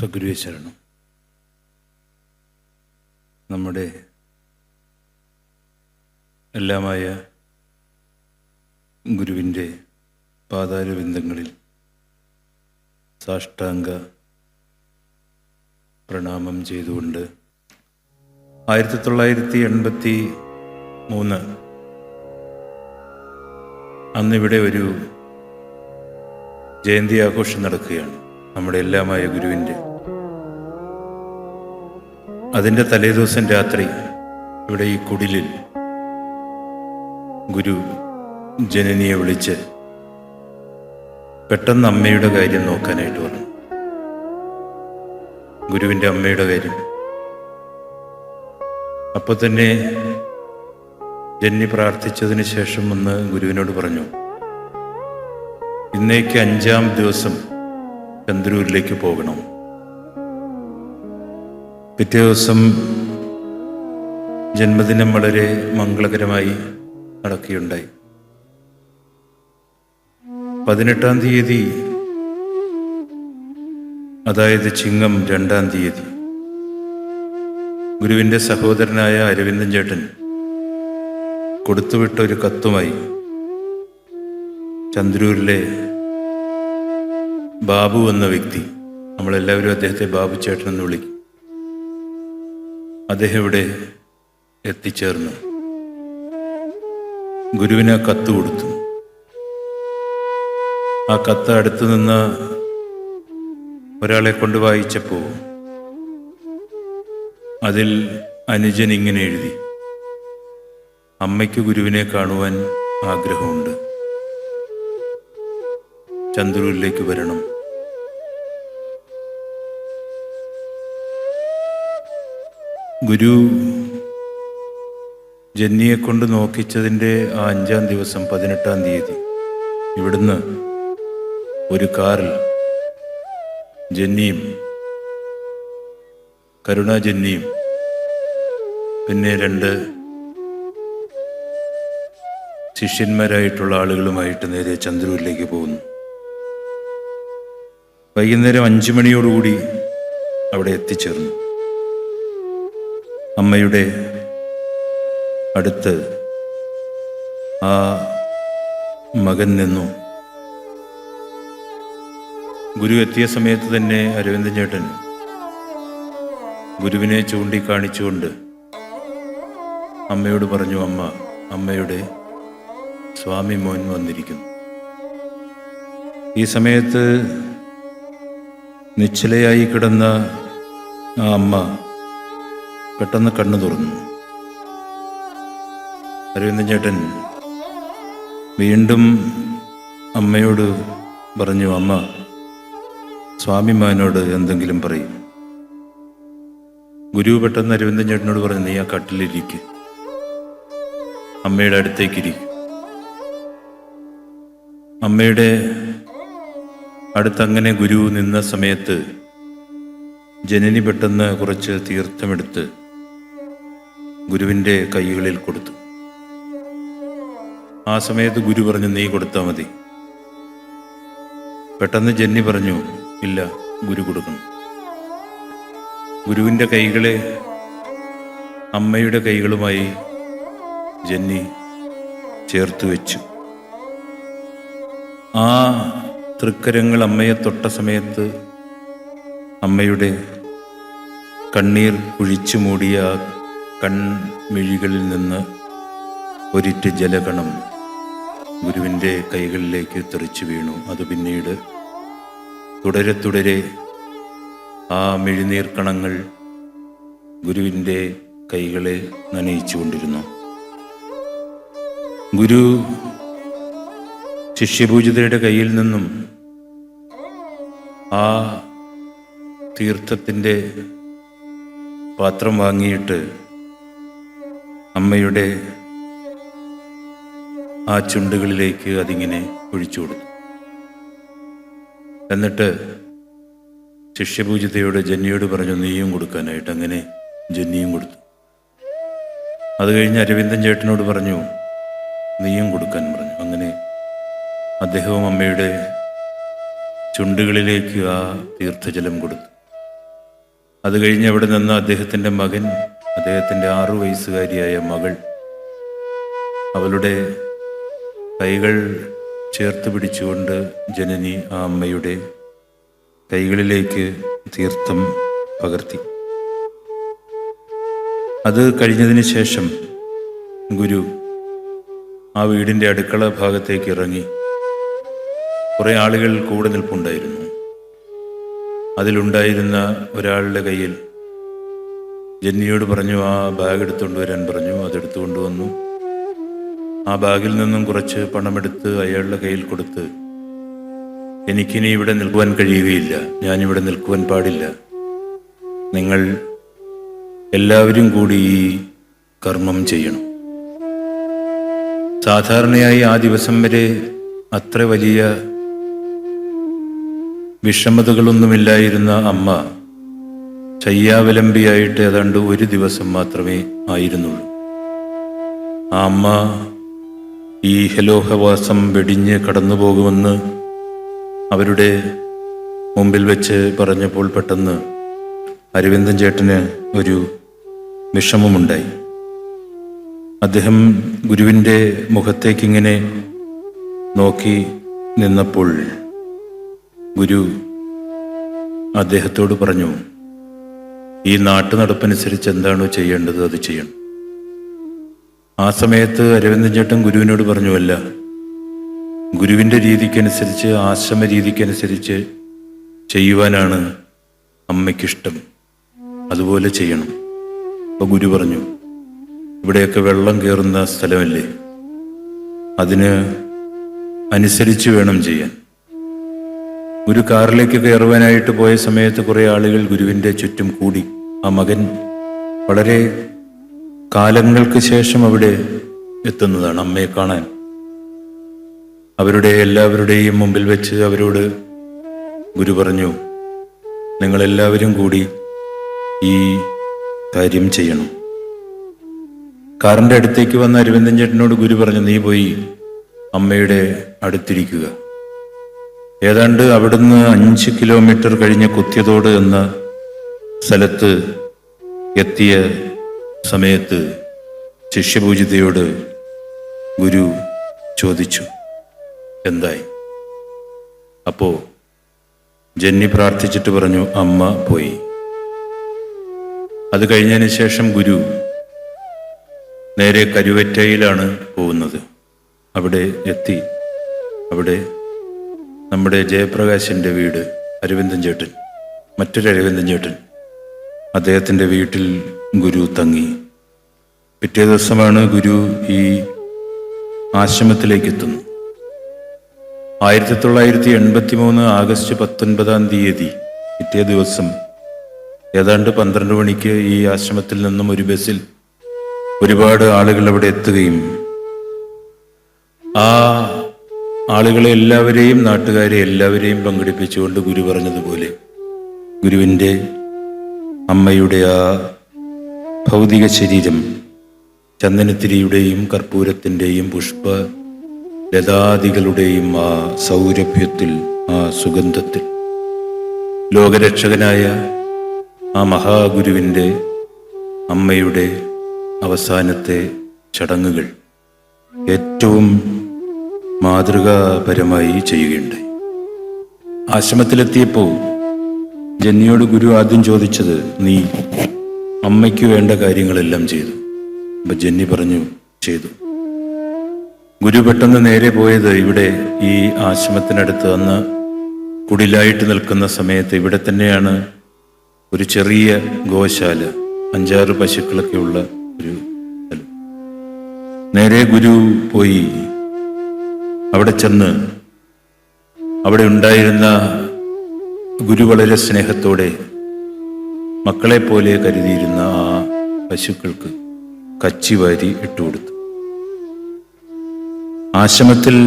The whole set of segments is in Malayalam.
സദ്ഗുരുവേ ശരണം. നമ്മുടെ എല്ലാമായ ഗുരുവിൻ്റെ പാതാരവിന്ദങ്ങളിൽ സാഷ്ടാംഗ പ്രണാമം ചെയ്തുകൊണ്ട് 1983 അന്നിവിടെ ഒരു ജയന്തി ആഘോഷം നടക്കുകയാണ് നമ്മുടെ എല്ലാമായ ഗുരുവിൻ്റെ. അതിൻ്റെ തലേദിവസം രാത്രി ഇവിടെ ഈ കുടിലിൽ ഗുരു ജനനിയെ വിളിച്ച് പെട്ടെന്ന് അമ്മയുടെ കാര്യം നോക്കാനായിട്ട് പറഞ്ഞു. ഗുരുവിൻ്റെ അമ്മയുടെ കാര്യം. അപ്പോൾ തന്നെ ജന്നി പ്രാർത്ഥിച്ചതിന് ശേഷം ഒന്ന് ഗുരുവിനോട് പറഞ്ഞു, ഇന്നേക്ക് 5-ാം ദിവസം ചന്ദ്രൂരിലേക്ക് പോകണം. പിറ്റേ ദിവസം ജന്മദിനം വളരെ മംഗളകരമായി നടക്കുകയുണ്ടായി. 18-ാം തീയതി, അതായത് ചിങ്ങം 2-ാം തീയതി, ഗുരുവിൻ്റെ സഹോദരനായ അരവിന്ദൻ ചേട്ടൻ കൊടുത്തുവിട്ട ഒരു കത്തുമായി ചന്ദ്രൂരിലെ ബാബു എന്ന വ്യക്തി, നമ്മളെല്ലാവരും അദ്ദേഹത്തെ ബാബു ചേട്ടൻ എന്ന് വിളിക്കും, അദ്ദേഹം ഇവിടെ എത്തിച്ചേർന്നു. ഗുരുവിന് ആ കത്ത് കൊടുത്തു. ആ കത്ത് അടുത്ത് നിന്ന് ഒരാളെ കൊണ്ട് വായിച്ചപ്പോൾ അതിൽ അനുജൻ ഇങ്ങനെ എഴുതി, അമ്മയ്ക്ക് ഗുരുവിനെ കാണുവാൻ ആഗ്രഹമുണ്ട്, ചന്ദ്രൂരിലേക്ക് വരണം. ഗുരു ജന്നിയെ കൊണ്ട് നോക്കിച്ചതിൻ്റെ ആ 5-ാം ദിവസം 18-ാം തീയതി ഇവിടുന്ന് ഒരു കാറിൽ ജന്നിയും കരുണാ ജന്നിയും പിന്നെ 2 ശിഷ്യന്മാരായിട്ടുള്ള ആളുകളുമായിട്ട് നേരെ ചന്ദ്രൂരിലേക്ക് പോകുന്നു. വൈകുന്നേരം 5 മണിയോടുകൂടി അവിടെ എത്തിച്ചേർന്നു. അമ്മയുടെ അടുത്ത് ആ മകൻ നിന്നു. ഗുരു എത്തിയ സമയത്ത് തന്നെ അരവിന്ദൻ ചേട്ടൻ ഗുരുവിനെ ചൂണ്ടിക്കാണിച്ചുകൊണ്ട് അമ്മയോട് പറഞ്ഞു, അമ്മയുടെ സ്വാമി മോൻ വന്നിരിക്കുന്നു. ഈ സമയത്ത് നിശ്ചലയായി കിടന്ന ആ അമ്മ പെട്ടെന്ന് കണ്ണു തുറന്നു. അരവിന്ദൻ ചേട്ടൻ വീണ്ടും അമ്മയോട് പറഞ്ഞു, അമ്മ സ്വാമിമാനോട് എന്തെങ്കിലും പറയും. ഗുരു പെട്ടെന്ന് അരവിന്ദൻ ചേട്ടനോട് പറഞ്ഞു, നീ ആ കട്ടിലിരിക്ക്, അമ്മയുടെ അടുത്തേക്കിരിക്കും. അമ്മയുടെ അടുത്തങ്ങനെ ഗുരു നിന്ന സമയത്ത് ജനനി പെട്ടെന്ന് കുറച്ച് തീർത്ഥമെടുത്ത് ഗുരുവിൻ്റെ കൈകളിൽ കൊടുത്തു. ആ സമയത്ത് ഗുരു പറഞ്ഞു, നീ കൊടുത്താൽ മതി. പെട്ടെന്ന് ജന്നി പറഞ്ഞു, ഇല്ല, ഗുരു കൊടുക്കണം. ഗുരുവിൻ്റെ കൈകളെ അമ്മയുടെ കൈകളുമായി ജന്നി ചേർത്ത് വെച്ചു. ആ തൃക്കരങ്ങൾ അമ്മയെ തൊട്ട സമയത്ത് അമ്മയുടെ കണ്ണീർ കുഴിച്ചു മൂടിയ കൺമിഴികളിൽ നിന്ന് ഒരിറ്റ് ജലകണം ഗുരുവിൻ്റെ കൈകളിലേക്ക് തെറിച്ചു വീണു. അത് പിന്നീട് തുടരെ തുടരെ ആ മിഴിനീർ കണങ്ങൾ ഗുരുവിൻ്റെ കൈകളെ നനയിച്ചു കൊണ്ടിരുന്നു. ഗുരു ശിഷ്യപൂജിതയുടെ കയ്യിൽ നിന്നും ആ തീർത്ഥത്തിൻ്റെ പാത്രം വാങ്ങിയിട്ട് അമ്മയുടെ ആ ചുണ്ടുകളിലേക്ക് അതിങ്ങനെ ഒഴിച്ചു കൊടുത്തു. എന്നിട്ട് ശിഷ്യപൂജിതയോട് ജന്നിയോട് പറഞ്ഞു, നീയും കൊടുക്കാനായിട്ട്. അങ്ങനെ ജന്നിയും കൊടുത്തു. അത് കഴിഞ്ഞ് അരവിന്ദൻ ചേട്ടനോട് പറഞ്ഞു, നീയും കൊടുക്കാൻ പറഞ്ഞു. അങ്ങനെ അദ്ദേഹവും അമ്മയുടെ ചുണ്ടുകളിലേക്ക് ആ തീർത്ഥജലം കൊടുത്തു. അത് കഴിഞ്ഞ് അവിടെ നിന്ന് അദ്ദേഹത്തിൻ്റെ മകൻ, അദ്ദേഹത്തിൻ്റെ 6 വയസ്സുകാരിയായ മകൾ, അവളുടെ കൈകൾ ചേർത്ത് പിടിച്ചുകൊണ്ട് ജനനി ആ അമ്മയുടെ കൈകളിലേക്ക് തീർത്ഥം പകർത്തി. അത് കഴിഞ്ഞതിന് ശേഷം ഗുരു ആ വീടിൻ്റെ അടുക്കള ഭാഗത്തേക്ക് ഇറങ്ങി. കുറേ ആളുകൾ കൂടെ നിൽപ്പുണ്ടായിരുന്നു. അതിലുണ്ടായിരുന്ന ഒരാളുടെ കയ്യിൽ ജന്നിയോട് പറഞ്ഞു, ആ ബാഗ് എടുത്തുകൊണ്ട് വരാൻ പറഞ്ഞു. അതെടുത്തു കൊണ്ടുവന്നു. ആ ബാഗിൽ നിന്നും കുറച്ച് പണമെടുത്ത് അയാളുടെ കയ്യിൽ കൊടുത്ത്, എനിക്കിനി ഇവിടെ നിൽക്കുവാൻ കഴിയുകയില്ല, ഞാനിവിടെ നിൽക്കുവാൻ പാടില്ല, നിങ്ങൾ എല്ലാവരും കൂടി ഈ കർമ്മം ചെയ്യണം. സാധാരണയായി ആ ദിവസം വരെ അത്ര വലിയ വിഷമതകളൊന്നുമില്ലായിരുന്ന അമ്മ ശയ്യാവലംബിയായിട്ട് ഏതാണ്ട് 1 ദിവസം മാത്രമേ ആയിരുന്നുള്ളൂ. ആ അമ്മ ഈ ഹലോഹവാസം വെടിഞ്ഞ് കടന്നു പോകുമെന്ന് അവരുടെ മുമ്പിൽ വെച്ച് പറഞ്ഞപ്പോൾ പെട്ടെന്ന് അരവിന്ദൻ ചേട്ടന് ഒരു വിഷമമുണ്ടായി. അദ്ദേഹം ഗുരുവിൻ്റെ മുഖത്തേക്കിങ്ങനെ നോക്കി നിന്നപ്പോൾ ഗുരു അദ്ദേഹത്തോട് പറഞ്ഞു, ഈ നാട്ടു നടപ്പനുസരിച്ച് എന്താണോ ചെയ്യേണ്ടത് അത് ചെയ്യണം. ആ സമയത്ത് അരവിന്ദൻ ചേട്ടൻ ഗുരുവിനോട് പറഞ്ഞു, അല്ല, ഗുരുവിൻ്റെ രീതിക്കനുസരിച്ച്, ആശ്രമ രീതിക്കനുസരിച്ച് ചെയ്യുവാനാണ് അമ്മയ്ക്കിഷ്ടം, അതുപോലെ ചെയ്യണം. അപ്പോൾ ഗുരു പറഞ്ഞു, ഇവിടെയൊക്കെ വെള്ളം കയറുന്ന സ്ഥലമല്ലേ, അതിന് അനുസരിച്ച് വേണം ചെയ്യാൻ. ഗുരു കാറിലേക്ക് കയറുവാനായിട്ട് പോയ സമയത്ത് കുറേ ആളുകൾ ഗുരുവിൻ്റെ ചുറ്റും കൂടി. ആ മകൻ വളരെ കാലങ്ങൾക്ക് ശേഷം അവിടെ എത്തുന്നതാണ് അമ്മയെ കാണാൻ. അവരുടെ എല്ലാവരുടെയും മുമ്പിൽ വെച്ച് അവരോട് ഗുരു പറഞ്ഞു, നിങ്ങളെല്ലാവരും കൂടി ഈ കാര്യം ചെയ്യണം. കാറിൻ്റെ അടുത്തേക്ക് വന്ന അരവിന്ദൻ ചേട്ടനോട് ഗുരു പറഞ്ഞു, നീ പോയി അമ്മയുടെ അടുത്തിരിക്കുക. ഏതാണ്ട് അവിടുന്ന് 5 കിലോമീറ്റർ കഴിഞ്ഞ് കുത്തിയതോട് എന്ന സ്ഥലത്ത് എത്തിയ സമയത്ത് ശിഷ്യപൂജിതയോട് ഗുരു ചോദിച്ചു, എന്തായി? അപ്പോ ജന്നി പ്രാർത്ഥിച്ചിട്ട് പറഞ്ഞു, അമ്മ പോയി. അത് കഴിഞ്ഞതിന് ശേഷം ഗുരു നേരെ കരുവറ്റയിലാണ് പോകുന്നത്. അവിടെ എത്തി. അവിടെ നമ്മുടെ ജയപ്രകാശിൻ്റെ വീട്, അരവിന്ദൻ ചേട്ടൻ, മറ്റൊരു അരവിന്ദൻ ചേട്ടൻ, അദ്ദേഹത്തിൻ്റെ വീട്ടിൽ ഗുരു തങ്ങി. പിറ്റേ ദിവസമാണ് ഗുരു ഈ ആശ്രമത്തിലേക്ക് എത്തുന്നത്. 1983 ആഗസ്റ്റ് 19-ാം തീയതി പിറ്റേ ദിവസം ഏതാണ്ട് 12 മണിക്ക് ഈ ആശ്രമത്തിൽ നിന്നും ഒരു ബസ്സിൽ ഒരുപാട് ആളുകൾ അവിടെ എത്തുകയും ആ ആളുകളെ എല്ലാവരെയും, നാട്ടുകാരെ എല്ലാവരെയും പങ്കെടുപ്പിച്ചുകൊണ്ട് ഗുരു പറഞ്ഞതുപോലെ ഗുരുവിൻ്റെ അമ്മയുടെ ആ ഭൗതിക ശരീരം ചന്ദനത്തിരിയുടെയും കർപ്പൂരത്തിൻ്റെയും പുഷ്പ ലതാദികളുടെയും ആ സൗരഭ്യത്തിൽ, ആ സുഗന്ധത്തിൽ ലോകരക്ഷകനായ ആ മഹാഗുരുവിൻ്റെ അമ്മയുടെ അവസാനത്തെ ചടങ്ങുകൾ ഏറ്റവും മാതൃകാപരമായി ചെയ്യുകയുണ്ടായി. ആശ്രമത്തിലെത്തിയപ്പോൾ ജന്നിയോട് ഗുരു ആദ്യം ചോദിച്ചത്, നീ അമ്മയ്ക്ക് വേണ്ട കാര്യങ്ങളെല്ലാം ചെയ്തു? അപ്പം ജന്നി പറഞ്ഞു, ചെയ്തു. ഗുരു പെട്ടെന്ന് നേരെ പോയത് ഇവിടെ ഈ ആശ്രമത്തിനടുത്ത് അന്ന് കുടിലായിട്ട് നിൽക്കുന്ന സമയത്ത് ഇവിടെ തന്നെയാണ് ഒരു ചെറിയ ഗോശാല, 5-6 പശുക്കളൊക്കെ ഉള്ള ഒരു സ്ഥലം. നേരെ ഗുരു പോയി അവിടെ ചെന്ന് അവിടെ ഉണ്ടായിരുന്ന ഗുരു വളരെ സ്നേഹത്തോടെ മക്കളെ പോലെ കരുതിയിരുന്ന ആ പശുക്കൾക്ക് കച്ചി വാരി ഇട്ടുകൊടുത്തു. ആശ്രമത്തിൽ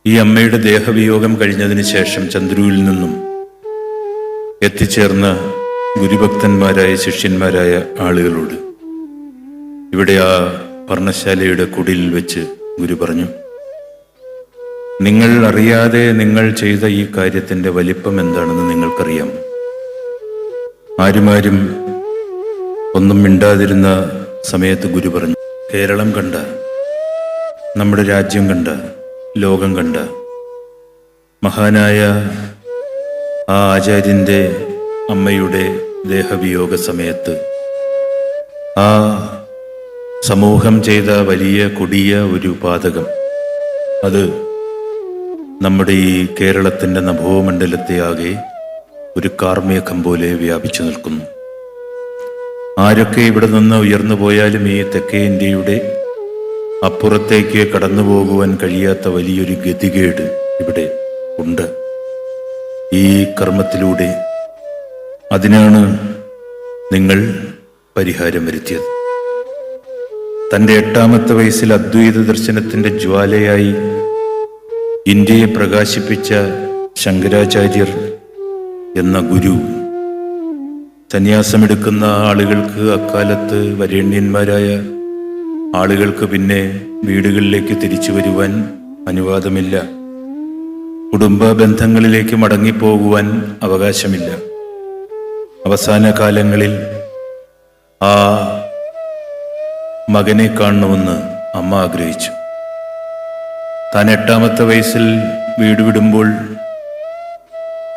ഈ അമ്മയുടെ ദേഹവിയോഗം കഴിഞ്ഞതിന് ശേഷം ചന്ദ്രുവിൽ നിന്നും എത്തിച്ചേർന്ന ഗുരുഭക്തന്മാരായ ശിഷ്യന്മാരായ ആളുകളോട് ഇവിടെ ആ പർണശാലയുടെ കുടിലിൽ വെച്ച് ഗുരു പറഞ്ഞു, നിങ്ങൾ അറിയാതെ നിങ്ങൾ ചെയ്ത ഈ കാര്യത്തിൻ്റെ വലിപ്പം എന്താണെന്ന് നിങ്ങൾക്കറിയാം. ആരുമാരും ഒന്നും മിണ്ടാതിരുന്ന സമയത്ത് ഗുരു പറഞ്ഞു, കേരളം കണ്ട, നമ്മുടെ രാജ്യം കണ്ട, ലോകം കണ്ട മഹാനായ ആ ആചാര്യൻ്റെ അമ്മയുടെ ദേഹവിയോഗ സമയത്ത് ആ സമൂഹം ചെയ്ത വലിയ കൊടിയ ഒരു പാതകം, അത് നമ്മുടെ ഈ കേരളത്തിൻ്റെ നഭോമണ്ഡലത്തെ ആകെ ഒരു കാർമേഘം പോലെ വ്യാപിച്ചു നിൽക്കുന്നു. ആരൊക്കെ ഇവിടെ നിന്ന് ഉയർന്നു പോയാലും ഈ തെക്കേ ഇന്ത്യയുടെ അപ്പുറത്തേക്ക് കടന്നു പോകുവാൻ കഴിയാത്ത വലിയൊരു ഗതികേട് ഇവിടെ ഉണ്ട് ഈ കർമ്മത്തിലൂടെ. അതിനാണ് നിങ്ങൾ പരിഹാരം വരുത്തിയത്. തൻ്റെ 8ാമത്തെ വയസ്സിൽ അദ്വൈത ദർശനത്തിൻ്റെ ജ്വാലയായി ഇന്ത്യയെ പ്രകാശിപ്പിച്ച ശങ്കരാചാര്യർ എന്ന ഗുരു സന്യാസമെടുക്കുന്ന ആളുകൾക്ക്, അക്കാലത്ത് വരേണ്യന്മാരായ ആളുകൾക്ക് പിന്നെ വീടുകളിലേക്ക് തിരിച്ചു വരുവാൻ അനുവാദമില്ല. കുടുംബ ബന്ധങ്ങളിലേക്ക് മടങ്ങിപ്പോകുവാൻ അവകാശമില്ല. അവസാന കാലങ്ങളിൽ ആ മകനെ കാണണമെന്ന് അമ്മ ആഗ്രഹിച്ചു. താൻ 8ാമത്തെ വയസ്സിൽ വീട് വിടുമ്പോൾ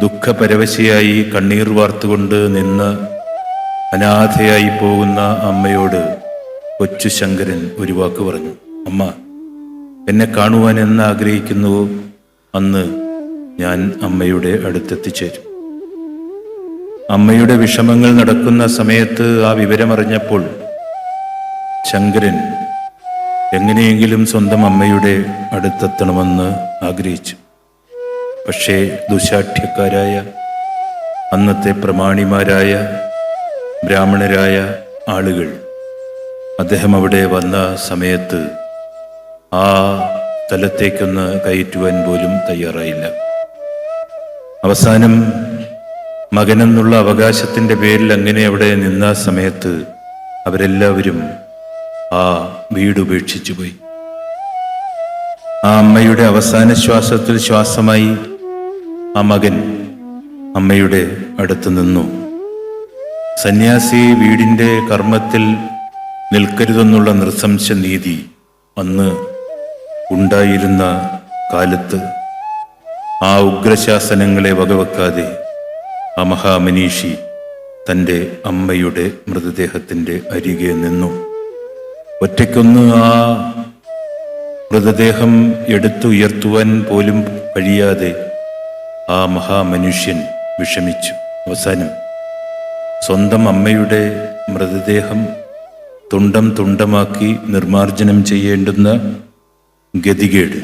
ദുഃഖപരവശയായി കണ്ണീർ വാർത്തുകൊണ്ട് നിന്ന് അനാഥയായി പോകുന്ന അമ്മയോട് കൊച്ചു ശങ്കരൻ ഒരു വാക്ക് പറഞ്ഞു, അമ്മ, എന്നെ കാണുവാൻ എന്ന് ആഗ്രഹിക്കുന്നുവോ അന്ന് ഞാൻ അമ്മയുടെ അടുത്തെത്തിച്ചേരും. അമ്മയുടെ വിഷമങ്ങൾ നടക്കുന്ന സമയത്ത് ആ വിവരമറിഞ്ഞപ്പോൾ ശങ്കരൻ എങ്ങനെയെങ്കിലും സ്വന്തം അമ്മയുടെ അടുത്തെത്തണമെന്ന് ആഗ്രഹിച്ചു. പക്ഷേ ദുശാഠ്യക്കാരായ അന്നത്തെ പ്രമാണിമാരായ ബ്രാഹ്മണരായ ആളുകൾ അദ്ദേഹം അവിടെ വന്ന സമയത്ത് ആ സ്ഥലത്തേക്കൊന്ന് കയറ്റുവാൻ പോലും തയ്യാറായില്ല. അവസാനം മകനെന്നുള്ള അവകാശത്തിൻ്റെ പേരിൽ അങ്ങനെ അവിടെ നിന്ന സമയത്ത് അവരെല്ലാവരും ആ വീട് ഉപേക്ഷിച്ചു പോയി. ആ അമ്മയുടെ അവസാന ശ്വാസത്തിൽ ശ്വാസമായി ആ മകൻ അമ്മയുടെ അടുത്ത് നിന്നു. സന്യാസി വീടിൻ്റെ കർമ്മത്തിൽ നിൽക്കരുതെന്നുള്ള നൃശംസ നീതി അന്ന് ഉണ്ടായിരുന്ന കാലത്ത് ആ ഉഗ്രശാസനങ്ങളെ വകവെക്കാതെ ആ മഹാമനീഷി തൻ്റെ അമ്മയുടെ മൃതദേഹത്തിൻ്റെ അരികെ നിന്നു. ഒറ്റയ്ക്കൊന്ന് ആ മൃതദേഹം എടുത്തുയർത്തുവാൻ പോലും കഴിയാതെ ആ മഹാമനുഷ്യൻ വിഷമിച്ചു. അവസാനം സ്വന്തം അമ്മയുടെ മൃതദേഹം തുണ്ടം തുണ്ടമാക്കി നിർമാർജനം ചെയ്യേണ്ടുന്ന ഗതികേട്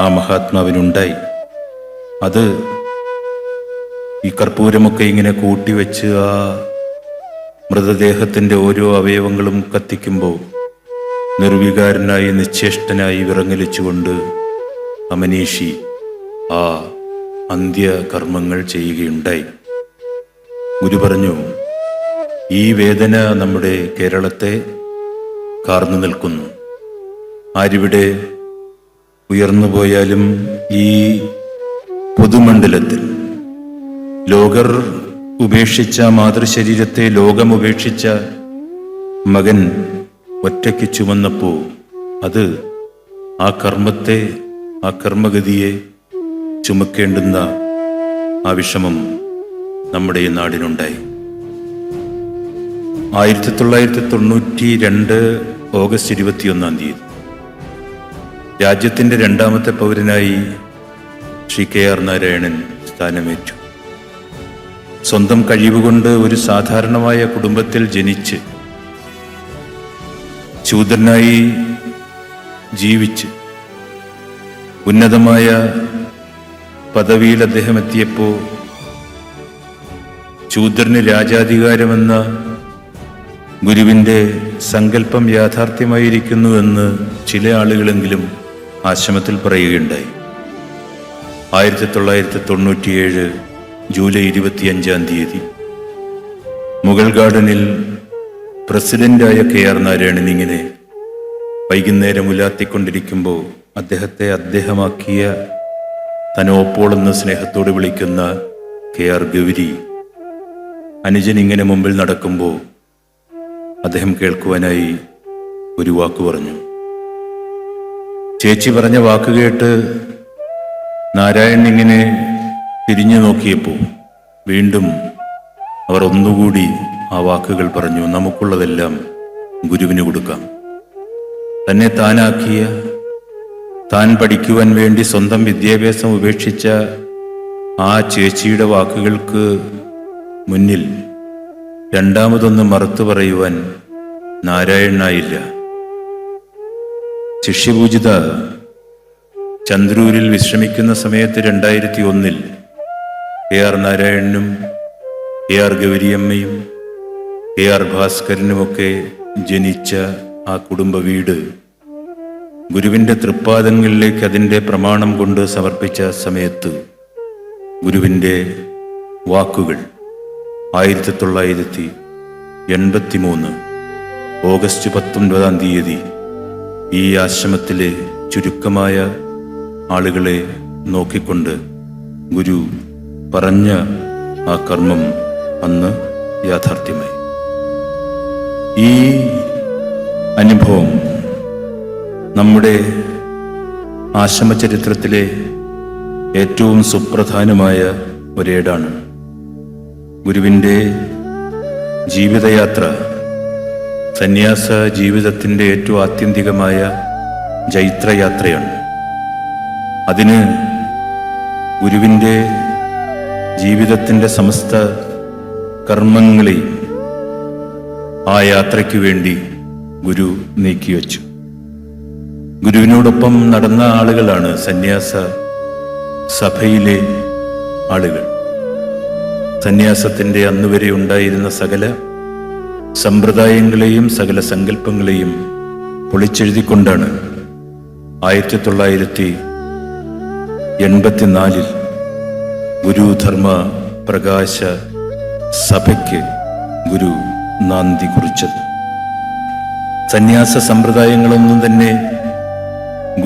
ആ മഹാത്മാവിനുണ്ടായി. അത് ഈ കർപ്പൂരമൊക്കെ ഇങ്ങനെ കൂട്ടിവെച്ച് ആ മൃതദേഹത്തിൻ്റെ ഓരോ അവയവങ്ങളും കത്തിക്കുമ്പോൾ നിർവികാരനായി നിശ്ചേഷ്ടനായി വിറങ്ങലിച്ചുകൊണ്ട് അമനീഷി ആ അന്ത്യകർമ്മങ്ങൾ ചെയ്യുകയുണ്ടായി. ഗുരു പറഞ്ഞു, ഈ വേദന നമ്മുടെ കേരളത്തെ കാർന്നു നിൽക്കുന്നു. ആരിവിടെ ഉയർന്നുപോയാലും ഈ പൊതുമണ്ഡലത്തിൽ ലോകർ ഉപേക്ഷിച്ച മാതൃശരീരത്തെ ലോകമുപേക്ഷിച്ച മകൻ ഒറ്റയ്ക്ക് ചുമന്നപ്പോൾ അത് ആ കർമ്മത്തെ, ആ കർമ്മഗതിയെ ചുമക്കേണ്ടുന്ന ആ വിഷമം നമ്മുടെ ഈ നാടിനുണ്ടായി. 1992 ഓഗസ്റ്റ് 21 രാജ്യത്തിൻ്റെ 2ാമത്തെ പൗരനായി ശ്രീ KR നാരായണൻ സ്ഥാനമേറ്റു. സ്വന്തം കഴിവുകൊണ്ട് ഒരു സാധാരണമായ കുടുംബത്തിൽ ജനിച്ച് ശൂദ്രനായി ജീവിച്ച് ഉന്നതമായ പദവിയിൽ അദ്ദേഹം എത്തിയപ്പോൾ ശൂദ്രന് രാജാധികാരമെന്ന ഗുരുവിൻ്റെ സങ്കല്പം യാഥാർത്ഥ്യമായിരിക്കുന്നുവെന്ന് ചില ആളുകളെങ്കിലും ആശ്രമത്തിൽ പറയുകയുണ്ടായി. 1997 ജൂലൈ 25 മുഗൾ ഗാർഡനിൽ പ്രസിഡന്റായ KR നാരായണൻ ഇങ്ങനെ വൈകുന്നേരം ഉലാത്തിക്കൊണ്ടിരിക്കുമ്പോൾ അദ്ദേഹത്തെ അദ്ദേഹമാക്കിയ തനോപ്പോൾ എന്ന് സ്നേഹത്തോട് വിളിക്കുന്ന KR ഗൗരി അനുജൻ ഇങ്ങനെ മുമ്പിൽ നടക്കുമ്പോൾ അദ്ദേഹം കേൾക്കുവാനായി ഒരു വാക്ക് പറഞ്ഞു. ചേച്ചി പറഞ്ഞ വാക്ക് കേട്ട് നാരായണൻ ഇങ്ങനെ തിരിഞ്ഞു നോക്കിയപ്പോൾ വീണ്ടും അവർ ഒന്നുകൂടി ആ വാക്കുകൾ പറഞ്ഞു. നമുക്കുള്ളതെല്ലാം ഗുരുവിന് കൊടുക്കാം. തന്നെ താനാക്കിയ, താൻ പഠിക്കുവാൻ വേണ്ടി സ്വന്തം വിദ്യാഭ്യാസം ഉപേക്ഷിച്ച ആ ചേച്ചിയുടെ വാക്കുകൾക്ക് മുന്നിൽ രണ്ടാമതൊന്ന് മറുത്തു പറയുവാൻ നാരായണനായില്ല. ശിഷ്യപൂജിത ചന്ദ്രൂരിൽ വിശ്രമിക്കുന്ന സമയത്ത് 2001 AR നാരായണനും AR ഗൗരിയമ്മയും AR ഭാസ്കരനുമൊക്കെ ജനിച്ച ആ കുടുംബ വീട് ഗുരുവിൻ്റെ തൃപ്പാദങ്ങളിലേക്ക് അതിൻ്റെ പ്രമാണം കൊണ്ട് സമർപ്പിച്ച സമയത്ത് ഗുരുവിൻ്റെ വാക്കുകൾ 1983 ഓഗസ്റ്റ് 19-ാം തീയതി ഈ ആശ്രമത്തിലെ ചുരുക്കമായ ആളുകളെ നോക്കിക്കൊണ്ട് ഗുരു പറഞ്ഞ ആ കർമ്മം അന്ന് യാഥാർത്ഥ്യമായി. ഈ അനുഭവം നമ്മുടെ ആശ്രമചരിത്രത്തിലെ ഏറ്റവും സുപ്രധാനമായ ഒരേടാണ്. ഗുരുവിൻ്റെ ജീവിതയാത്ര സന്യാസ ജീവിതത്തിൻ്റെ ഏറ്റവും ആത്യന്തികമായ ജൈത്രയാത്രയാണ്. അതിന് ഗുരുവിൻ്റെ ജീവിതത്തിൻ്റെ സമസ്ത കർമ്മങ്ങളെയും ആ യാത്രയ്ക്ക് വേണ്ടി ഗുരു നീക്കിവെച്ചു. ഗുരുവിനോടൊപ്പം നടന്ന ആളുകളാണ് സന്യാസ സഭയിലെ ആളുകൾ. സന്യാസത്തിൻ്റെ അന്നുവരെ ഉണ്ടായിരുന്ന സകല സമ്പ്രദായങ്ങളെയും സകല സങ്കല്പങ്ങളെയും പൊളിച്ചെഴുതിക്കൊണ്ടാണ് 1984 ഗുരുധർമ്മ പ്രകാശ സഭയ്ക്ക് ഗുരു നാന്ദി കുറിച്ചത്. സന്യാസ സമ്പ്രദായങ്ങളൊന്നും തന്നെ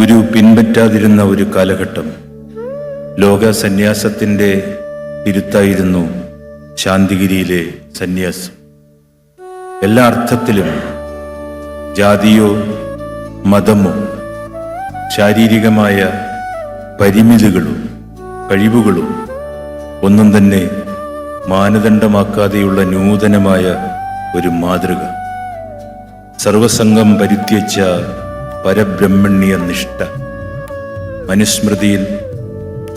ഗുരു പിൻപറ്റാതിരുന്ന ഒരു കാലഘട്ടം. ലോക സന്യാസത്തിൻ്റെ ഇരുത്തായിരുന്നു ശാന്തിഗിരിയിലെ സന്യാസം. എല്ലാ അർത്ഥത്തിലും ജാതിയോ മതമോ ശാരീരികമായ പരിമിതികളോ കഴിവുകളോ ഒന്നും തന്നെ മാനദണ്ഡമാക്കാതെയുള്ള നൂതനമായ ഒരു മാതൃക. സർവസംഗം പരിത്യജ്യ പരബ്രഹ്മണ്യ നിഷ്ഠ. മനുസ്മൃതിയിൽ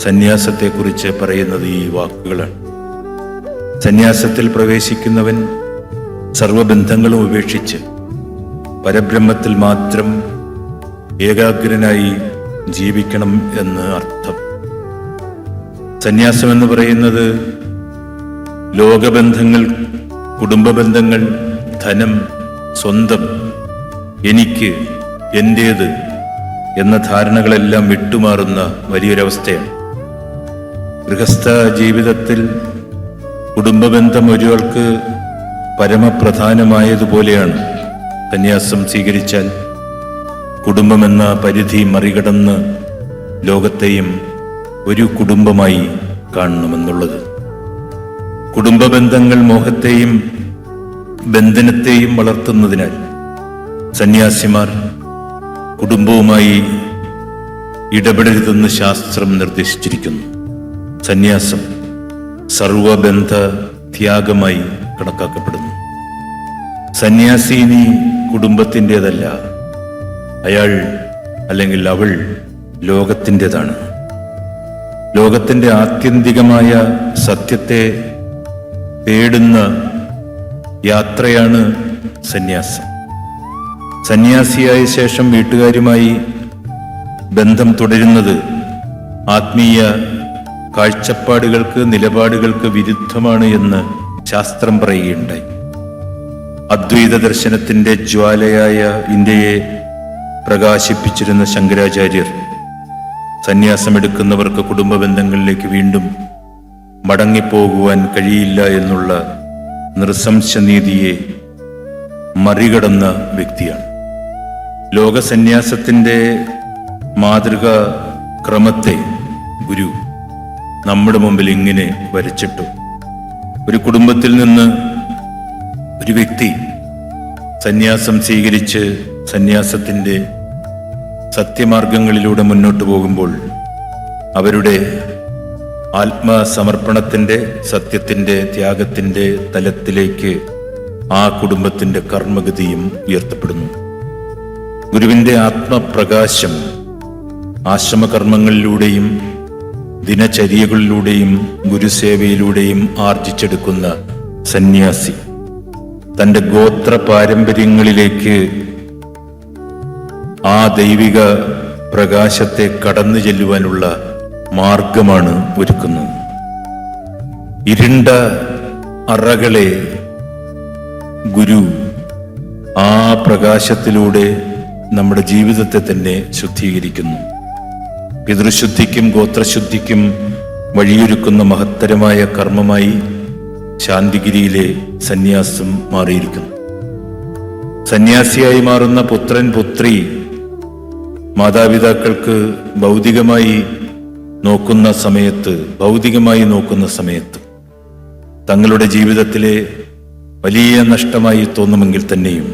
സന്യാസത്തെക്കുറിച്ച് പറയുന്നത് ഈ വാക്കുകളാണ്. സന്യാസത്തിൽ പ്രവേശിക്കുന്നവൻ സർവബന്ധങ്ങളും ഉപേക്ഷിച്ച് പരബ്രഹ്മത്തിൽ മാത്രം ഏകാഗ്രനായി ജീവിക്കണം എന്ന് അർത്ഥം. സന്യാസം എന്ന് പറയുന്നത് ലോകബന്ധങ്ങൾ, കുടുംബബന്ധങ്ങൾ, ധനം, സ്വന്തം, എനിക്ക്, എൻ്റേത് എന്ന ധാരണകളെല്ലാം വിട്ടുമാറുന്ന വലിയൊരവസ്ഥയാണ്. ഗൃഹസ്ഥ ജീവിതത്തിൽ കുടുംബബന്ധം ഒരാൾക്ക് പരമപ്രധാനമായതുപോലെയാണ് സന്യാസം സ്വീകരിച്ചാൽ കുടുംബമെന്ന പരിധി മറികടന്ന് ലോകത്തെയും ഒരു കുടുംബമായി കാണണമെന്നുള്ളത്. കുടുംബബന്ധങ്ങൾ മോഹത്തെയും ബന്ധനത്തെയും വളർത്തുന്നതിനാൽ സന്യാസിമാർ കുടുംബവുമായി ഇടപെടരുതെന്ന് ശാസ്ത്രം നിർദ്ദേശിച്ചിരിക്കുന്നു. സന്യാസം സർവബന്ധ ത്യാഗമായി കണക്കാക്കപ്പെടുന്നു. സന്യാസി ഇനി കുടുംബത്തിൻ്റെതല്ല, അയാൾ അല്ലെങ്കിൽ അവൾ ലോകത്തിൻ്റെതാണ്. ലോകത്തിൻ്റെ ആത്യന്തികമായ സത്യത്തെ തേടുന്ന യാത്രയാണ് സന്യാസം. സന്യാസിയായ ശേഷം വീട്ടുകാരുമായി ബന്ധം തുടരുന്നത് ആത്മീയ കാഴ്ചപ്പാടുകൾക്ക്, നിലപാടുകൾക്ക് വിരുദ്ധമാണ് എന്ന് ശാസ്ത്രം പറയുകയുണ്ടായി. അദ്വൈത ദർശനത്തിൻ്റെ ജ്വാലയായ ഇന്ത്യയെ പ്രകാശിപ്പിച്ചിരുന്ന ശങ്കരാചാര്യർ സന്യാസമെടുക്കുന്നവർക്ക് കുടുംബ ബന്ധങ്ങളിലേക്ക് വീണ്ടും മടങ്ങിപ്പോകുവാൻ കഴിയില്ല എന്നുള്ള നൃശംസനീതിയെ മറികടന്ന വ്യക്തിയാണ്. ലോകസന്യാസത്തിൻ്റെ മാതൃകാ ക്രമത്തെ ഗുരു നമ്മുടെ മുമ്പിൽ ഇങ്ങനെ വരച്ചിട്ടു. ഒരു കുടുംബത്തിൽ നിന്ന് ഒരു വ്യക്തി സന്യാസം സ്വീകരിച്ച് സന്യാസത്തിൻ്റെ സത്യമാർഗങ്ങളിലൂടെ മുന്നോട്ട് പോകുമ്പോൾ അവരുടെ ആത്മസമർപ്പണത്തിൻ്റെ, സത്യത്തിൻ്റെ, ത്യാഗത്തിൻ്റെ തലത്തിലേക്ക് ആ കുടുംബത്തിൻ്റെ കർമ്മഗതിയും ഉയർത്തപ്പെടുന്നു. ഗുരുവിൻ്റെ ആത്മപ്രകാശം ആശ്രമകർമ്മങ്ങളിലൂടെയും ദിനചര്യകളിലൂടെയും ഗുരുസേവയിലൂടെയും ആർജിച്ചെടുക്കുന്ന സന്യാസി തൻ്റെ ഗോത്ര പാരമ്പര്യങ്ങളിലേക്ക് ആ ദൈവിക പ്രകാശത്തെ കടന്നു ചെല്ലുവാനുള്ള മാർഗമാണ് ഒരുക്കുന്നത്. ഇരുണ്ട അറകളെ ഗുരു ആ പ്രകാശത്തിലൂടെ നമ്മുടെ ജീവിതത്തെ തന്നെ ശുദ്ധീകരിക്കുന്നു. പിതൃശുദ്ധിക്കും ഗോത്രശുദ്ധിക്കും വഴിയൊരുക്കുന്ന മഹത്തരമായ കർമ്മമായി ശാന്തിഗിരിയിലെ സന്യാസം മാറിയിരിക്കുന്നു. സന്യാസിയായി മാറുന്ന പുത്രൻ പുത്രി മാതാപിതാക്കൾക്ക് ഭൗതികമായി നോക്കുന്ന സമയത്ത് തങ്ങളുടെ ജീവിതത്തിലെ വലിയ നഷ്ടമായി തോന്നുമെങ്കിൽ തന്നെയും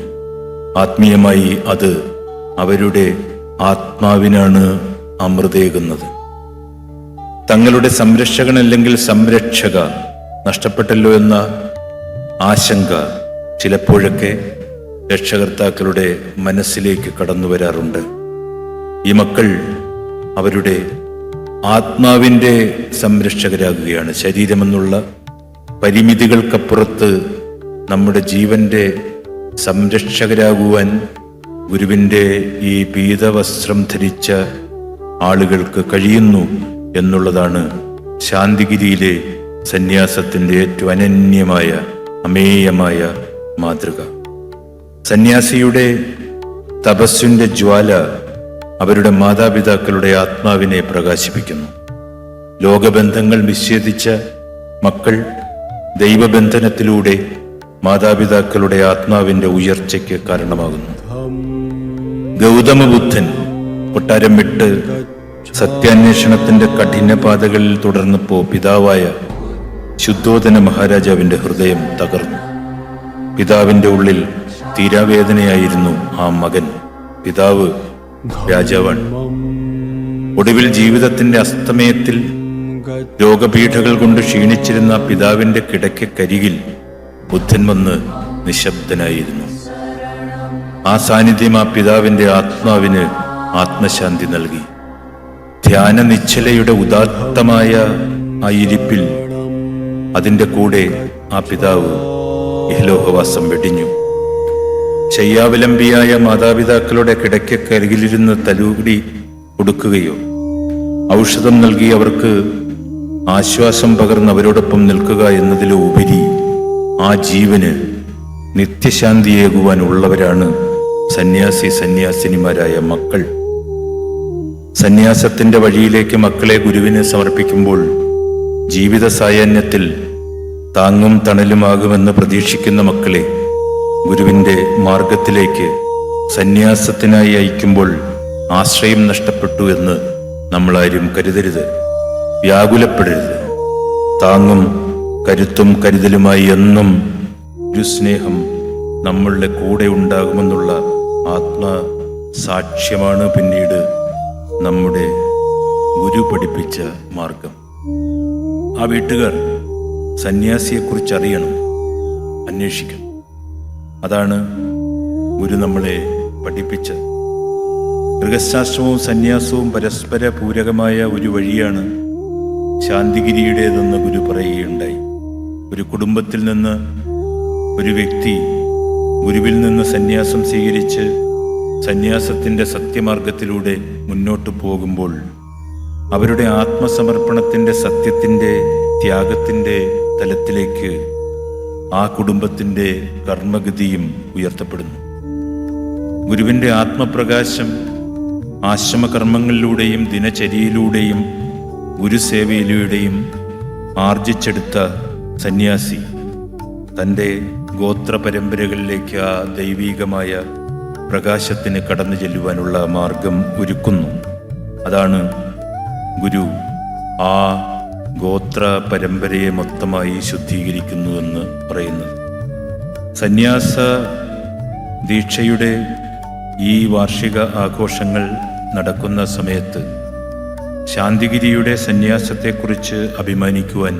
ആത്മീയമായി അത് അവരുടെ ആത്മാവിനാണ് അമൃതേകുന്നത്. തങ്ങളുടെ സംരക്ഷകൻ അല്ലെങ്കിൽ സംരക്ഷക നഷ്ടപ്പെട്ടല്ലോ എന്ന ആശങ്ക ചിലപ്പോഴൊക്കെ രക്ഷകർത്താക്കളുടെ മനസ്സിലേക്ക് കടന്നു വരാറുണ്ട്. ഈ മക്കൾ അവരുടെ ആത്മാവിൻ്റെ സംരക്ഷകരാകുകയാണ്. ശരീരമെന്നുള്ള പരിമിതികൾക്കപ്പുറത്ത് നമ്മുടെ ജീവന്റെ സംരക്ഷകരാകുവാൻ ഗുരുവിൻ്റെ ഈ പീതവസ്ത്രം ധരിച്ച ആളുകൾക്ക് കഴിയുന്നു എന്നുള്ളതാണ് ശാന്തിഗിരിയിലെ സന്യാസത്തിൻ്റെ ഏറ്റവും അനന്യമായ അമേയമായ മാതൃക. സന്യാസിയുടെ തപസ്സിൻ്റെ ജ്വാല അവരുടെ മാതാപിതാക്കളുടെ ആത്മാവിനെ പ്രകാശിപ്പിക്കുന്നു. ലോകബന്ധങ്ങൾ വിച്ഛേദിച്ച മക്കൾ ദൈവബന്ധനത്തിലൂടെ മാതാപിതാക്കളുടെ ആത്മാവിൻ്റെ ഉയർച്ചയ്ക്ക് കാരണമാകുന്നു. ഗൗതമബുദ്ധൻ കൊട്ടാരം വിട്ട് സത്യാന്വേഷണത്തിന്റെ കഠിനപാതകളിൽ തുടർന്നപ്പോൾ പിതാവായ ശുദ്ധോദന മഹാരാജാവിന്റെ ഹൃദയം തകർന്നു. പിതാവിന്റെ ഉള്ളിൽ തീരാവേദനയായിരുന്നു ആ മകൻ. പിതാവ് രാജാവാണ്. ഒടുവിൽ ജീവിതത്തിന്റെ അസ്തമയത്തിൽ രോഗപീഠകൾ കൊണ്ട് ക്ഷീണിച്ചിരുന്ന പിതാവിന്റെ കിടക്കരികിൽ ബുദ്ധൻ വന്ന് നിശബ്ദനായിരുന്നു. ആ സാന്നിധ്യം ആ പിതാവിന്റെ ആത്മാവിന് ആത്മശാന്തി നൽകി. ധ്യാന നിശ്ചലയുടെ ഉദാത്തമായ ആ ഇരിപ്പിൽ അതിൻ്റെ കൂടെ ആ പിതാവ് ഇഹലോകവാസം വെടിഞ്ഞു. ശയ്യാവലംബിയായ മാതാപിതാക്കളുടെ കിടക്കരികിലിരുന്ന് തലൂടി കൊടുക്കുകയോ ഔഷധം നൽകി അവർക്ക് ആശ്വാസം പകർന്ന് അവരോടൊപ്പം നിൽക്കുക എന്നതിലോ ഉപരി ആ ജീവന് നിത്യശാന്തിയേകുവാനുള്ളവരാണ് സന്യാസിനിമാരായ മക്കൾ. സന്യാസത്തിന്റെ വഴിയിലേക്ക് മക്കളെ ഗുരുവിന് സമർപ്പിക്കുമ്പോൾ ജീവിത സായാഹ്നത്തിൽ താങ്ങും തണലുമാകുമെന്ന് പ്രതീക്ഷിക്കുന്ന മക്കളെ ഗുരുവിന്റെ മാർഗത്തിലേക്ക് സന്യാസത്തിനായി അയക്കുമ്പോൾ ആശ്രയം നഷ്ടപ്പെട്ടു എന്ന് നമ്മളാരും കരുതരുത്, വ്യാകുലപ്പെടരുത്. താങ്ങും കരുത്തും കരുതലുമായി എന്നും ഒരു സ്നേഹം നമ്മളുടെ കൂടെ ഉണ്ടാകുമെന്നുള്ള ആത്മസാക്ഷ്യമാണ് പിന്നീട് നമ്മുടെ ഗുരു പഠിപ്പിച്ച മാർഗം. ആ വീട്ടുകാർ സന്യാസിയെക്കുറിച്ച് അറിയണം, അന്വേഷിക്കണം. അതാണ് ഗുരു നമ്മളെ പഠിപ്പിച്ചത്. ഗൃഹസ്ഥാശ്രമവും സന്യാസവും പരസ്പര പൂരകമായ ഒരു വഴിയാണ് ശാന്തിഗിരിയുടേതെന്ന് ഗുരു പറയുകയുണ്ടായി. ഒരു കുടുംബത്തിൽ നിന്ന് ഒരു വ്യക്തി ഗുരുവിൽ നിന്ന് സന്യാസം സ്വീകരിച്ച് സന്യാസത്തിൻ്റെ സത്യമാർഗത്തിലൂടെ മുന്നോട്ട് പോകുമ്പോൾ അവരുടെ ആത്മസമർപ്പണത്തിൻ്റെ, സത്യത്തിൻ്റെ, ത്യാഗത്തിൻ്റെ തലത്തിലേക്ക് ആ കുടുംബത്തിൻ്റെ കർമ്മഗതിയും ഉയർത്തപ്പെടുന്നു. ഗുരുവിൻ്റെ ആത്മപ്രകാശം ആശ്രമകർമ്മങ്ങളിലൂടെയും ദിനചര്യയിലൂടെയും ഗുരുസേവയിലൂടെയും ആർജിച്ചെടുത്ത സന്യാസി തൻ്റെ ഗോത്ര പരമ്പരകളിലേക്ക് ആ ദൈവീകമായ പ്രകാശത്തിന് കടന്നു ചെല്ലുവാനുള്ള മാർഗം ഒരുക്കുന്നു. അതാണ് ഗുരു ആ ഗോത്ര പരമ്പരയെ മൊത്തമായി ശുദ്ധീകരിക്കുന്നുവെന്ന് പറയുന്നത്. സന്യാസ ദീക്ഷയുടെ ഈ വാർഷിക ആഘോഷങ്ങൾ നടക്കുന്ന സമയത്ത് ശാന്തിഗിരിയുടെ സന്യാസത്തെക്കുറിച്ച് അഭിമാനിക്കുവാൻ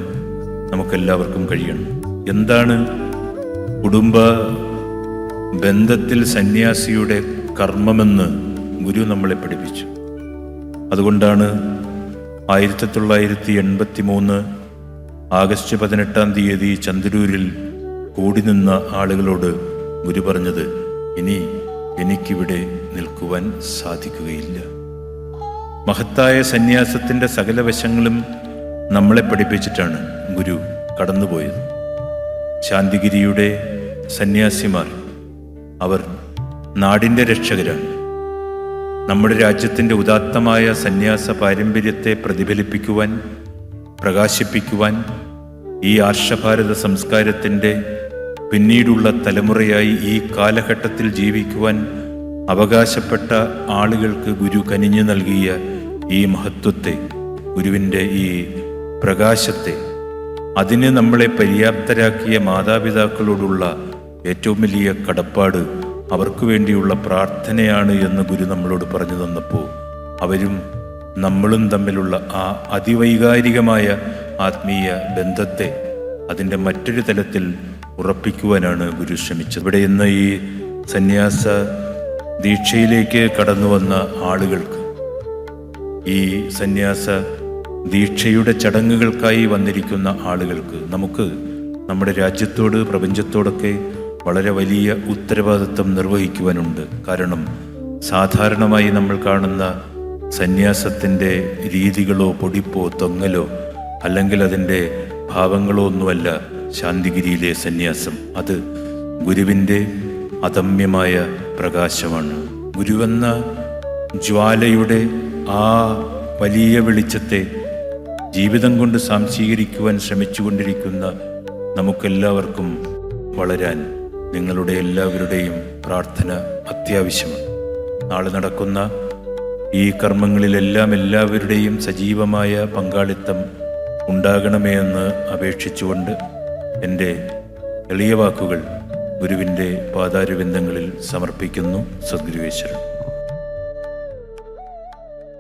നമുക്കെല്ലാവർക്കും കഴിയണം. എന്താണ് കുടുംബ ബന്ധത്തിൽ സന്യാസിയുടെ കർമ്മമെന്ന് ഗുരു നമ്മളെ പഠിപ്പിച്ചു. അതുകൊണ്ടാണ് 1983 ആഗസ്റ്റ് 18 ചന്ദ്രൂരിൽ കൂടി നിന്ന ആളുകളോട് ഗുരു പറഞ്ഞത്, ഇനി എനിക്കിവിടെ നിൽക്കുവാൻ സാധിക്കുകയില്ല. മഹത്തായ സന്യാസത്തിൻ്റെ സകല വശങ്ങളും നമ്മളെ പഠിപ്പിച്ചിട്ടാണ് ഗുരു കടന്നുപോയത്. ശാന്തിഗിരിയുടെ സന്യാസിമാർ അവർ നാടിൻ്റെ രക്ഷകരാണ്. നമ്മുടെ രാജ്യത്തിൻ്റെ ഉദാത്തമായ സന്യാസ പാരമ്പര്യത്തെ പ്രതിഫലിപ്പിക്കുവാൻ, പ്രകാശിപ്പിക്കുവാൻ, ഈ ആർഷഭാരത സംസ്കാരത്തിൻ്റെ പിന്നീടുള്ള തലമുറയായി ഈ കാലഘട്ടത്തിൽ ജീവിക്കുവാൻ അവകാശപ്പെട്ട ആളുകൾക്ക് ഗുരു കനിഞ്ഞു നൽകിയ ഈ മഹത്വത്തെ, ഗുരുവിൻ്റെ ഈ പ്രകാശത്തെ, അതിന് നമ്മളെ പര്യാപ്തരാക്കിയ മാതാപിതാക്കളോടുള്ള ഏറ്റവും വലിയ കടപ്പാട് അവർക്ക് വേണ്ടിയുള്ള പ്രാർത്ഥനയാണ് എന്ന് ഗുരു നമ്മളോട് പറഞ്ഞു തന്നപ്പോൾ അവരും നമ്മളും തമ്മിലുള്ള ആ അതിവൈകാരികമായ ആത്മീയ ബന്ധത്തെ അതിൻ്റെ മറ്റൊരു തലത്തിൽ ഉറപ്പിക്കുവാനാണ് ഗുരു ശ്രമിച്ചത്. ഇവിടെ ഇന്ന് ഈ സന്യാസ ദീക്ഷയിലേക്ക് കടന്നു വന്ന ആളുകൾക്ക്, ഈ സന്യാസ ദീക്ഷയുടെ ചടങ്ങുകൾക്കായി വന്നിരിക്കുന്ന ആളുകൾക്ക് നമുക്ക് നമ്മുടെ രാജ്യത്തോട്, പ്രപഞ്ചത്തോടൊക്കെ വളരെ വലിയ ഉത്തരവാദിത്വം നിർവഹിക്കുവാനുണ്ട്. കാരണം സാധാരണമായി നമ്മൾ കാണുന്ന സന്യാസത്തിൻ്റെ രീതികളോ പൊടിപ്പോ തൊങ്ങലോ അല്ലെങ്കിൽ അതിൻ്റെ ഭാവങ്ങളോ ഒന്നുമല്ല ശാന്തിഗിരിയിലെ സന്യാസം. അത് ഗുരുവിൻ്റെ അദമ്യമായ പ്രകാശമാണ്. ഗുരുവെന്ന ജ്വാലയുടെ ആ വലിയ വെളിച്ചത്തെ ജീവിതം കൊണ്ട് സാംശീകരിക്കുവാൻ ശ്രമിച്ചുകൊണ്ടിരിക്കുന്ന നമുക്കെല്ലാവർക്കും വളരാൻ നിങ്ങളുടെ എല്ലാവരുടെയും പ്രാർത്ഥന അത്യാവശ്യമാണ്. നാളെ നടക്കുന്ന ഈ കർമ്മങ്ങളിലെല്ലാം എല്ലാവരുടെയും സജീവമായ പങ്കാളിത്തം ഉണ്ടാകണമേ എന്ന് അപേക്ഷിച്ചുകൊണ്ട് എൻ്റെ എളിയ വാക്കുകൾ ഗുരുവിൻ്റെ പാതാരവിന്ദങ്ങളിൽ സമർപ്പിക്കുന്നു. സദ്ഗുരുവേശ്വരൻ.